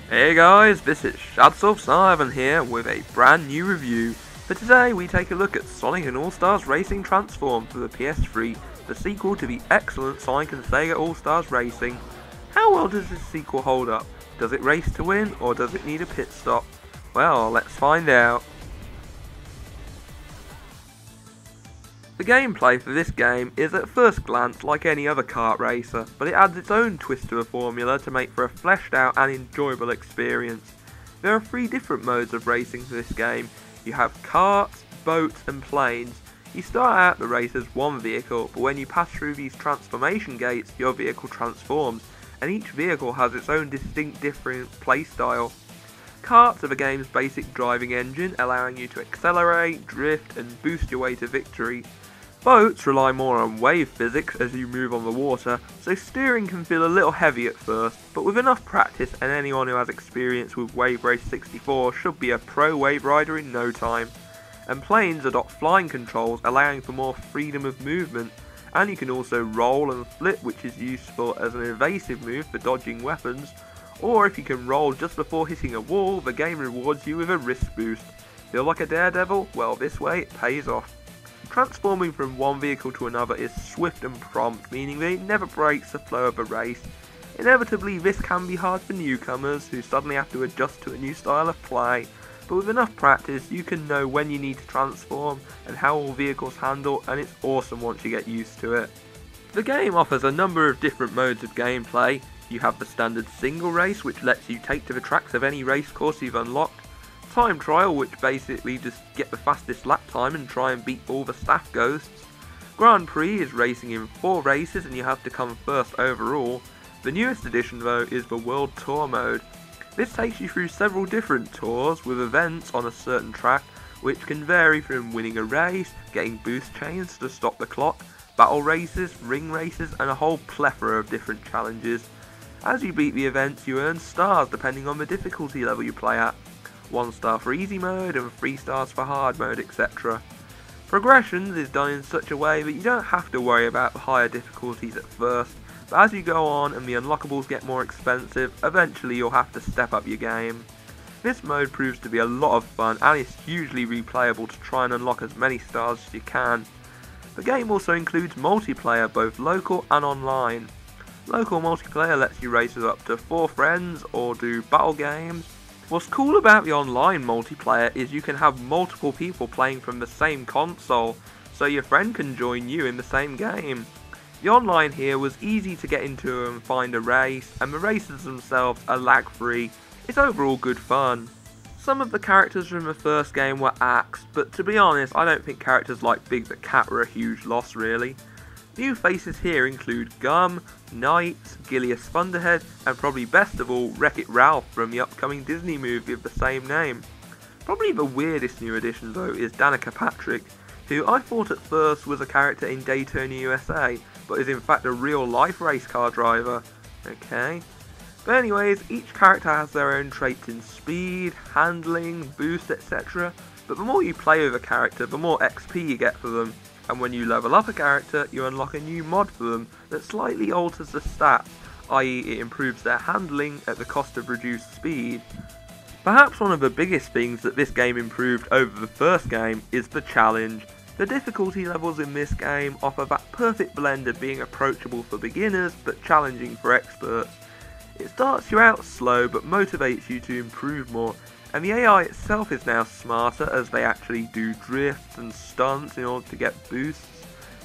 Hey guys, this is Shadsoft7 here with a brand new review. For today we take a look at Sonic All-Stars Racing Transformed for the PS3, the sequel to the excellent Sonic SEGA Allstars Racing. How well does this sequel hold up? Does it race to win, or does it need a pit stop? Well, let's find out. The gameplay for this game is at first glance like any other kart racer, but it adds its own twist to the formula to make for a fleshed out and enjoyable experience. There are 3 different modes of racing for this game. You have karts, boats and planes. You start out the race as one vehicle, but when you pass through these transformation gates, your vehicle transforms, and each vehicle has its own distinct different playstyle. Karts are the game's basic driving engine, allowing you to accelerate, drift and boost your way to victory. Boats rely more on wave physics as you move on the water, so steering can feel a little heavy at first, but with enough practice and anyone who has experience with Wave Race 64 should be a pro wave rider in no time. And planes adopt flying controls, allowing for more freedom of movement, and you can also roll and flip, which is useful as an evasive move for dodging weapons, or if you can roll just before hitting a wall, the game rewards you with a wrist boost. Feel like a daredevil? Well, this way it pays off. Transforming from one vehicle to another is swift and prompt, meaning that it never breaks the flow of a race. Inevitably, this can be hard for newcomers who suddenly have to adjust to a new style of play, but with enough practice you can know when you need to transform and how all vehicles handle, and it's awesome once you get used to it. The game offers a number of different modes of gameplay. You have the standard single race, which lets you take to the tracks of any race course you've unlocked. Time trial, which basically just get the fastest lap time and try and beat all the staff ghosts. Grand Prix is racing in 4 races and you have to come first overall. The newest addition though is the World Tour mode. This takes you through several different tours with events on a certain track, which can vary from winning a race, getting boost chains to stop the clock, battle races, ring races and a whole plethora of different challenges. As you beat the events you earn stars depending on the difficulty level you play at. 1 star for easy mode and 3 stars for hard mode, etc. Progressions is done in such a way that you don't have to worry about the higher difficulties at first, but as you go on and the unlockables get more expensive, eventually you'll have to step up your game. This mode proves to be a lot of fun and is hugely replayable to try and unlock as many stars as you can. The game also includes multiplayer, both local and online. Local multiplayer lets you race with up to 4 friends or do battle games. What's cool about the online multiplayer is you can have multiple people playing from the same console, so your friend can join you in the same game. The online here was easy to get into and find a race, and the races themselves are lag free. It's overall good fun. Some of the characters from the first game were axed, but to be honest I don't think characters like Big the Cat were a huge loss really. New faces here include Gum, Knight, Gilius Thunderhead, and probably best of all, Wreck-It Ralph from the upcoming Disney movie of the same name. Probably the weirdest new addition though is Danica Patrick, who I thought at first was a character in Daytona USA, but is in fact a real life race car driver. Okay. But anyways, each character has their own traits in speed, handling, boost, etc. But the more you play with a character, the more XP you get for them. And when you level up a character, you unlock a new mod for them that slightly alters the stats, i.e. it improves their handling at the cost of reduced speed. Perhaps one of the biggest things that this game improved over the first game is the challenge. The difficulty levels in this game offer that perfect blend of being approachable for beginners but challenging for experts. It starts you out slow but motivates you to improve more, and the AI itself is now smarter as they actually do drifts and stunts in order to get boosts,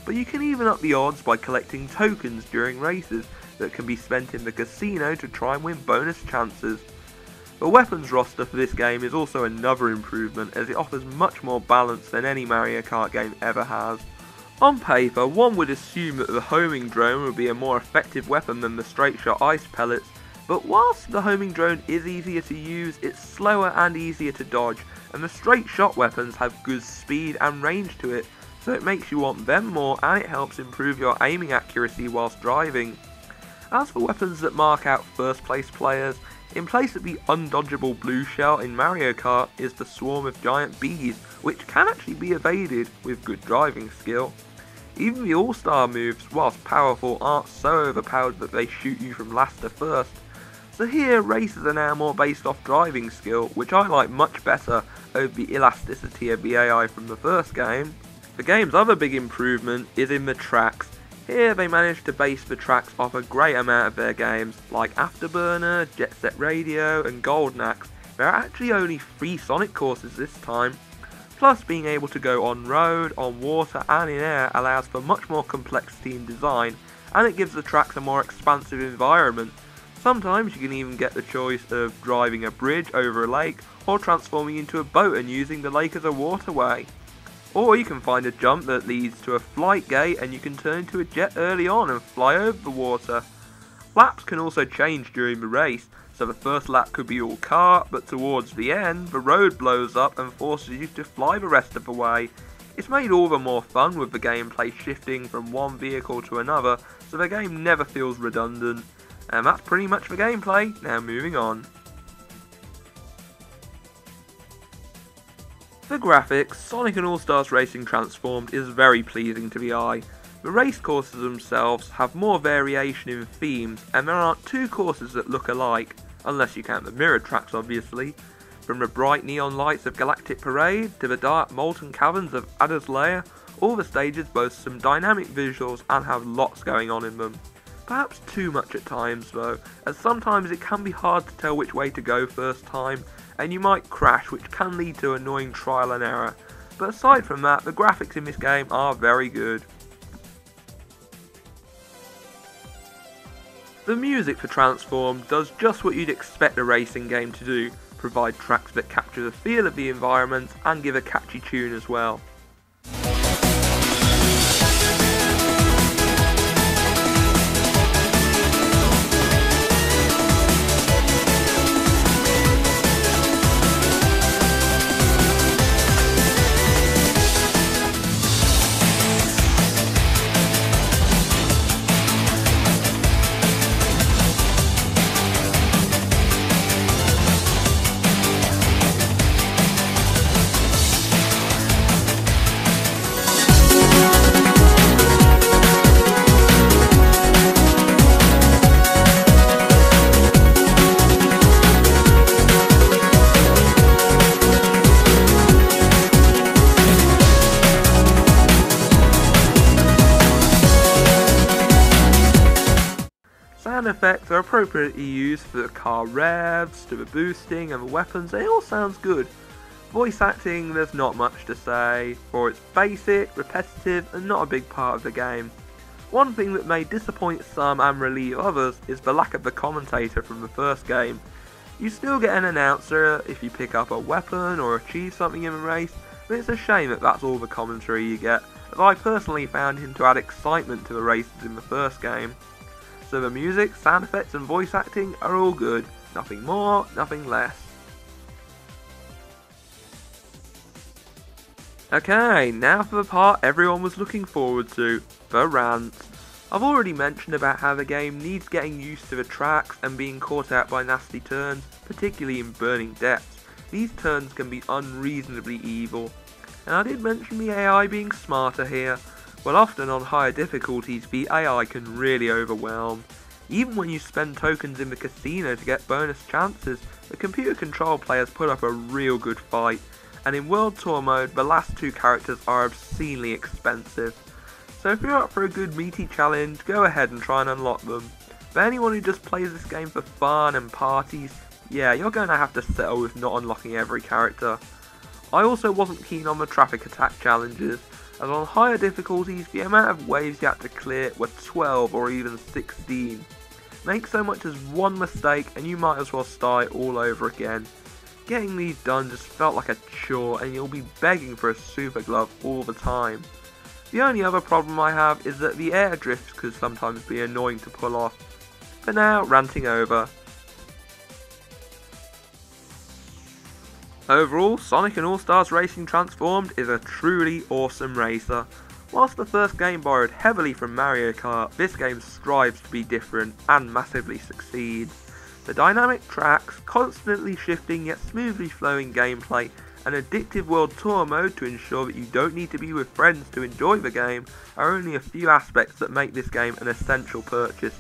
but you can even up the odds by collecting tokens during races that can be spent in the casino to try and win bonus chances. The weapons roster for this game is also another improvement, as it offers much more balance than any Mario Kart game ever has. On paper, one would assume that the homing drone would be a more effective weapon than the straight shot ice pellets, but whilst the homing drone is easier to use, it's slower and easier to dodge, and the straight shot weapons have good speed and range to it, so it makes you want them more and it helps improve your aiming accuracy whilst driving. As for weapons that mark out first place players, in place of the undodgeable blue shell in Mario Kart is the swarm of giant bees, which can actually be evaded with good driving skill. Even the all-star moves, whilst powerful, aren't so overpowered that they shoot you from last to first. So here, races are now more based off driving skill, which I like much better over the elasticity of the AI from the first game. The game's other big improvement is in the tracks. Here they managed to base the tracks off a great amount of their games, like Afterburner, Jet Set Radio and Golden Axe. There are actually only 3 Sonic courses this time. Plus, being able to go on road, on water and in air allows for much more complexity in design, and it gives the tracks a more expansive environment. Sometimes you can even get the choice of driving a bridge over a lake, or transforming into a boat and using the lake as a waterway. Or you can find a jump that leads to a flight gate and you can turn into a jet early on and fly over the water. Laps can also change during the race, so the first lap could be all kart, but towards the end, the road blows up and forces you to fly the rest of the way. It's made all the more fun with the gameplay shifting from one vehicle to another, so the game never feels redundant. And that's pretty much the gameplay. Now moving on. For graphics, Sonic All-Stars Racing Transformed is very pleasing to the eye. The race courses themselves have more variation in themes, and there aren't 2 courses that look alike, unless you count the mirrored tracks obviously. From the bright neon lights of Galactic Parade to the dark molten caverns of Ada's Lair, all the stages boast some dynamic visuals and have lots going on in them. Perhaps too much at times though, as sometimes it can be hard to tell which way to go first time, and you might crash, which can lead to annoying trial and error. But aside from that, the graphics in this game are very good. The music for Transformed does just what you'd expect a racing game to do, provide tracks that capture the feel of the environment and give a catchy tune as well. Sound effects are appropriately used for the car revs, to the boosting and the weapons, it all sounds good. Voice acting, there's not much to say, for it's basic, repetitive and not a big part of the game. One thing that may disappoint some and relieve others is the lack of the commentator from the first game. You still get an announcer if you pick up a weapon or achieve something in a race, but it's a shame that that's all the commentary you get, as I personally found him to add excitement to the races in the first game. So the music, sound effects and voice acting are all good, nothing more, nothing less. Okay, now for the part everyone was looking forward to, the rant. I've already mentioned about how the game needs getting used to the tracks and being caught out by nasty turns, particularly in burning depths. These turns can be unreasonably evil. And I did mention the AI being smarter here. Well, often on higher difficulties, the AI can really overwhelm. Even when you spend tokens in the casino to get bonus chances, the computer control players put up a real good fight, and in World Tour mode, the last 2 characters are obscenely expensive. So if you're up for a good meaty challenge, go ahead and try and unlock them. For anyone who just plays this game for fun and parties, yeah, you're going to have to settle with not unlocking every character. I also wasn't keen on the traffic attack challenges, as on higher difficulties the amount of waves you had to clear were 12 or even 16. Make so much as one mistake and you might as well start all over again. Getting these done just felt like a chore and you'll be begging for a super glove all the time. The only other problem I have is that the air drifts could sometimes be annoying to pull off. For now, ranting over. Overall, Sonic All-Stars Racing Transformed is a truly awesome racer. Whilst the first game borrowed heavily from Mario Kart, this game strives to be different and massively succeeds. The dynamic tracks, constantly shifting yet smoothly flowing gameplay, and addictive World Tour mode to ensure that you don't need to be with friends to enjoy the game are only a few aspects that make this game an essential purchase.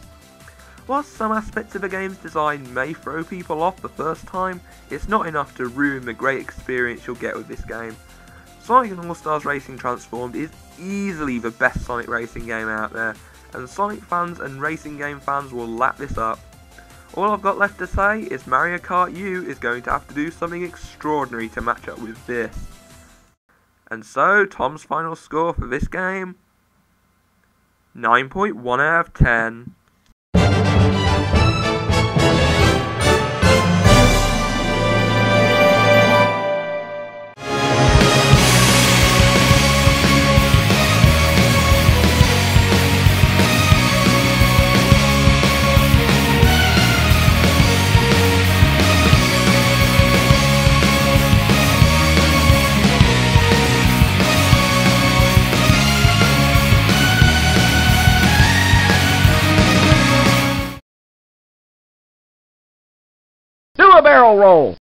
Whilst some aspects of the game's design may throw people off the first time, it's not enough to ruin the great experience you'll get with this game. Sonic All-Stars Racing Transformed is easily the best Sonic racing game out there, and Sonic fans and racing game fans will lap this up. All I've got left to say is Mario Kart U is going to have to do something extraordinary to match up with this. And so, Tom's final score for this game? 9.1 out of 10. Do a barrel roll!